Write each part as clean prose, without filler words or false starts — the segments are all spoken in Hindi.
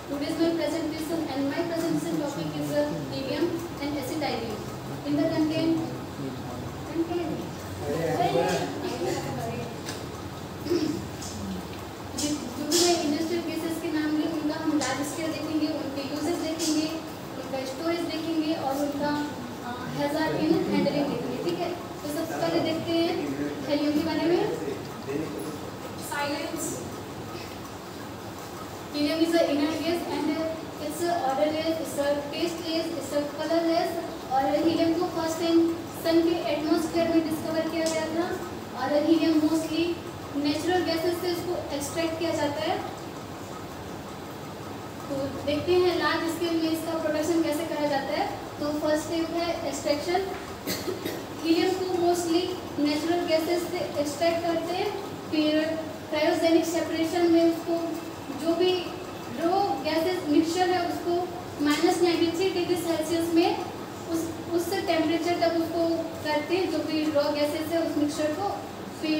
Today's my presentation and my presentation topic is helium and acetylium. In the content जो भी मैं इंडस्ट्रियल केसेस के नाम लिए उनका हम लार्ज स्केल देखेंगे, उनके यूजेस देखेंगे, उनका स्टोरेज देखेंगे और उनका हैजार्ड इन हैंडलिंग देखेंगे। ठीक है, तो सबसे पहले देखते हैं हेलियम के बारे में। Silence helium is a inert gas and it's odorless, it's a tasteless, it's a colorless। और हीलियम को फर्स्ट टाइम सन के एटमॉस्फेयर में डिस्कवर किया गया था और हीलियम मोस्टली नेचुरल गैसेस से इसको एक्सट्रैक्ट किया जाता है। तो देखते हैं लार्ज स्केल में इसका प्रोडक्शन कैसे करा जाता है। तो फर्स्ट स्टेप है एक्सट्रैक्शन। हीलियम को मोस्टली नेचुरल गैसेस से एक्सट्रैक्ट करते हैं, फिर क्रायोजेनिक सेपरेशन में उसको जो भी रो गैसेस मिक्सचर है उसको -93 डिग्री सेल्सियस में उस टेम्परेचर तक उसको करते हैं, जो भी रॉ गैसेस है उस मिक्सचर को। फिर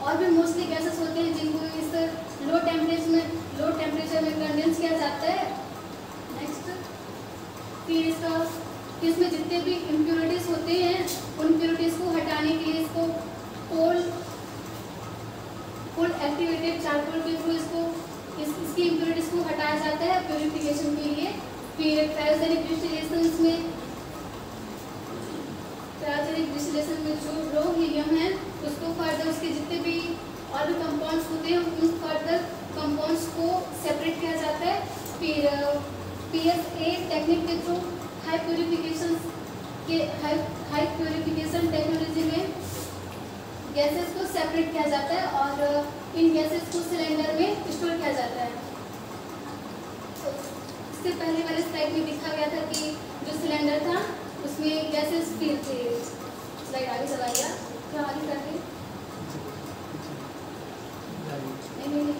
और भी मोस्टली गैसेस होते हैं जिनको इस लो टेम्परेचर में कंडेंस किया जाता है। नेक्स्ट फिर इसमें जितने भी इम्प्योरिटीज होते हैं उन इम्प्योरिटीज को हटाने के लिए इसको कोल्ड एक्टिवेटेड चारकोल के थ्रू इसकी इम्प्योरिटीज को हटाया जाता है प्योरिफिकेशन के लिए। फिर क्रायोजेनिक डिस्टिलेशन में जो रो हीलियम है उसको फर्दर उसके जितने भी और भी कंपाउंड्स होते हैं उन फर्दर कंपाउंड्स को सेपरेट किया जाता है। फिर PSA टेक्निक के थ्रू हाई प्योरिफिकेशन टेक्नोलॉजी में गैसेस को सेपरेट किया जाता है और इन गैसेस को सिलेंडर में स्टोर किया जाता है। तो इससे पहले वाले स्लाइड में दिखा गया था कि जो सिलेंडर था उसमें गैसेस फिल थे। स्लाइड आगे चलाइएगा, क्या आगे करते नहीं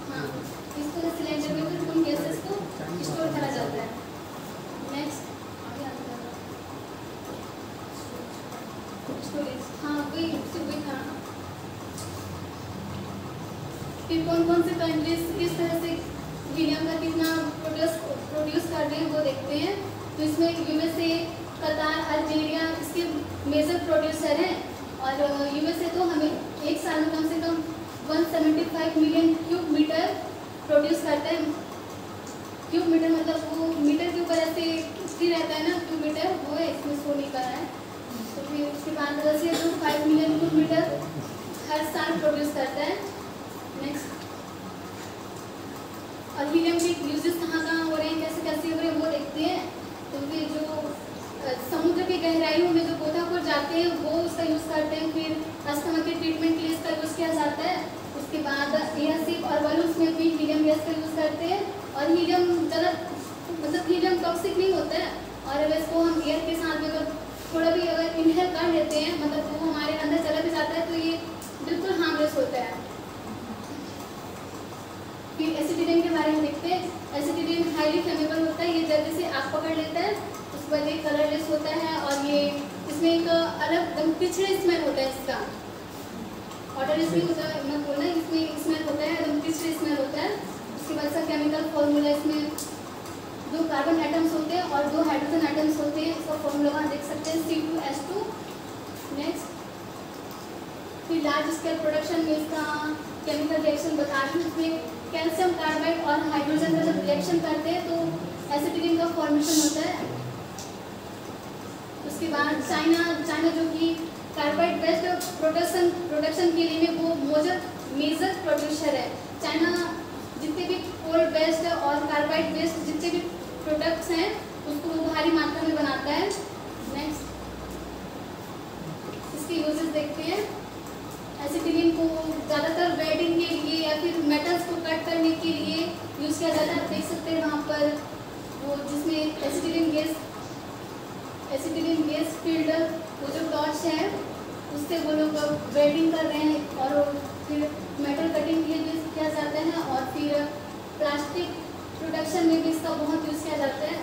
हाँ, इस तरह सिलेंडर में फिर उन गैसेस को स्टोर करा जाता है। नेक्स्ट स्टोरेज, हाँ वही था। फिर कौन से कंट्रीज किस तरह से हीलियम का कितना प्रोड्यूस कर रहे हैं वो देखते हैं। तो इसमें USA, कतार, अल्जीरिया इसके मेजर प्रोड्यूसर हैं और USA तो हमें एक साल में कम से कम 175 मिलियन क्यूब मीटर प्रोड्यूस करता है। क्यूब मीटर मतलब वो मीटर के ऊपर ऐसे स्थिर रहता है ना, क्यूब मीटर वो है, इसमें शो नहीं कर रहा है। तो फिर उसके बाद रसिया जो 5 मिलियन क्यूब मीटर हर साल प्रोड्यूस करता है। नेक्स्ट और हीलियम के यूजेस कहाँ हो रहे हैं, कैसे हो रहे हैं वो देखते हैं। तो फिर जो समुद्र की गहराइयों में जो गोताखोर जाते हैं वो उसका यूज़ करते हैं। फिर अस्थमा के ट्रीटमेंट के लिए इसका यूज़ किया जाता है। उसके बाद एयरशिप और बलून्स में भी हीलियम गैस का यूज़ करते हैं। और हीलियम ज़्यादा मतलब हीलियम टॉक्सिक नहीं होता है और अगर इसको हम एयर के साथ में अगर थोड़ा भी अगर इनहेल कर लेते हैं मतलब वो हमारे अंदर चला भी जाता है तो ये बिल्कुल हार्मलेस होता है। फिर एसिटिलीन के बारे में देखते हैं। एसिटिलीन हाईली फ्लेमेबल होता है, ये जल्दी से आग पकड़ लेता है, उसके बाद ये कलरलेस होता है और ये इसमें एक अलग पिछड़े स्मेल होता है इसका। ऑर्डर इसमें होता है मैं बोलना, इसमें स्मेल होता है एकदम पिछड़े स्मेल होता है। उसके बाद इसका केमिकल फॉर्मूला, इसमें 2 कार्बन एटम्स होते हैं और 2 हाइड्रोजन एटम्स होते हैं। इसका फॉर्मूला वहाँ देख सकते हैं C2H2। नेक्स्ट फिर लार्ज स्केल प्रोडक्शन में इसका केमिकल रिएक्शन बता रही हूँ। इसमें कैल्शियम कार्बाइड और हाइड्रोजन का जब रिएक्शन करते हैं तो एसिटिलीन का फॉर्मेशन होता है। उसके बाद चाइना जो कि कार्बाइड बेस्ड प्रोडक्शन के लिए वो मेजर प्रोड्यूसर है। चाइना जितने भी कोल बेस्ड और कार्बाइड बेस्ड जितने भी प्रोडक्ट्स हैं उसको वो भारी मात्रा में बनाता है। नेक्स्ट इसके यूजेस देखते हैं। एसिटिलीन को ज़्यादातर वेल्डिंग के लिए या फिर मेटल्स को कट करने के लिए यूज़ किया जाता है। आप देख सकते हैं वहाँ पर वो जिसमें एसिटिलीन गैस फील्ड वो जो टॉर्च है उससे वो लोग वेल्डिंग कर रहे हैं और फिर मेटल कटिंग के लिए भी किया जाता है और फिर प्लास्टिक प्रोडक्शन में भी इसका बहुत यूज़ किया जाता है।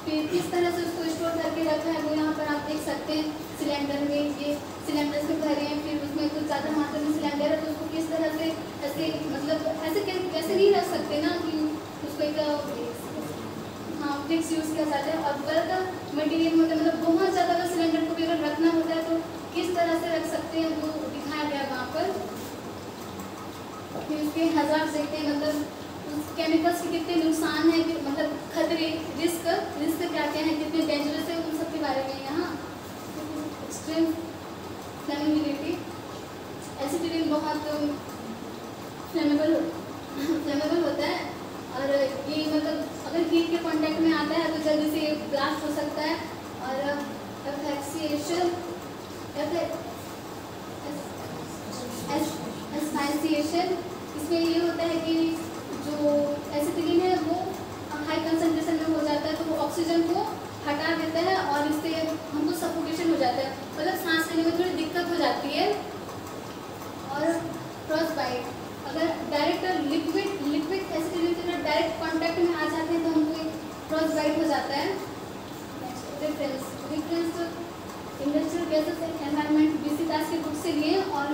फिर किस तरह से उसको स्टोर करके रखा है वो यहाँ पर आप देख सकते हैं। सिलेंडर में ये सिलेंडर से भरे हैं, फिर उसमें कुछ ज़्यादा मात्रा में सिलेंडर है तो उसको किस तरह से ऐसे मतलब ऐसे नहीं रख सकते ना कि उसको एक फिक्स यूज़ किया जाता है। और बल्क मटेरियल मतलब बहुत ज़्यादा अगर सिलेंडर को भी अगर रखना होता है तो किस तरह से रख सकते हैं वो दिखाया गया वहाँ पर। फिर उसके हज़ार्ड देखते हैं, मतलब उस केमिकल्स के कितने नुकसान है, मतलब खतरे, रिस्क क्या क्या है, कितने डेंजरस है, उन सब के बारे में यहाँ। एक्सट्रीम फ्लेमेबिलिटी, एसिटिलीन बहुत फ्लेमेबल होता है और ये मतलब अगर हीट के कांटेक्ट में आता है तो जल्दी से ब्लास्ट हो सकता है। और एस्फाइसिएशन, इसमें ये होता है कि जो एसिटिलीन है वो हाई कंसंट्रेशन में हो जाता है तो वो ऑक्सीजन को हटा देता है और इससे हमको सफोकेशन हो जाता है, मतलब सांस लेने में थोड़ी दिक्कत हो जाती है। और फ्रॉस्टबाइट, अगर डायरेक्ट लिक्विड एसिटिलीन के साथ डायरेक्ट कांटेक्ट में आ जाते हैं तो हमको एक फ्रॉस्टबाइट हो जाता है। Reference industrial gases and environment, BC Das की बुक से लिए और